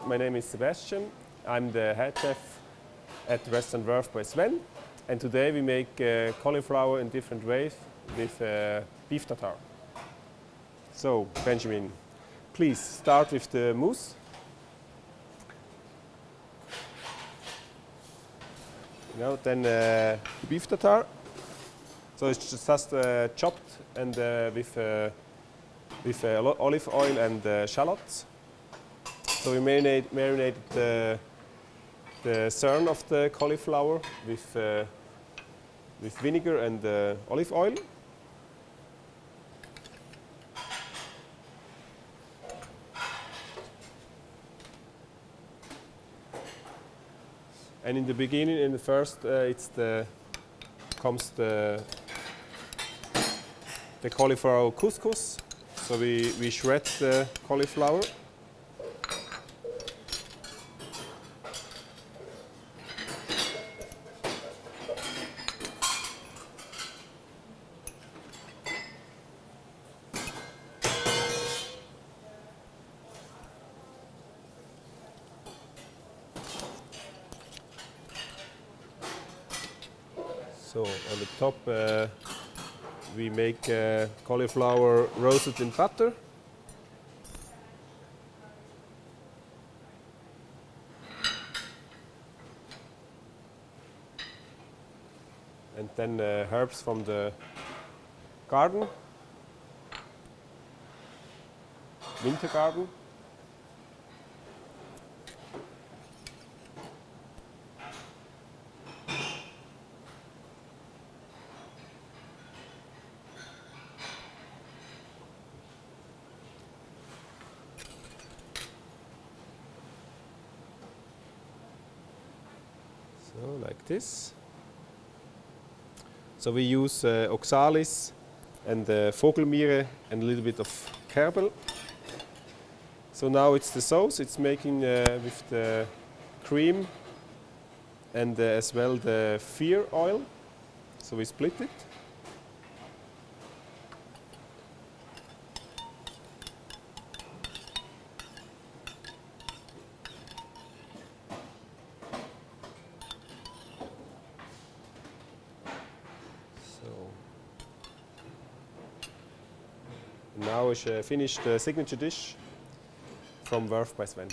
my name is Sebastian. I'm the head chef at restaurant Verve by Sven. And today we make cauliflower in different ways with beef tartare. So, Benjamin, please start with the mousse. Then the beef tartare. So it's just chopped and with olive oil and shallots. So we marinated the stern of the cauliflower with vinegar and olive oil. And in the beginning, in the first, comes the cauliflower couscous. So we shred the cauliflower. So on the top we make cauliflower roasted in butter. And then herbs from the garden, winter garden. So like this. So we use oxalis and vogelmiere and a little bit of kerbel. So now it's the sauce. It's making with the cream and as well the fir oil. So we split it. Now is finished the signature dish from Verve by Sven.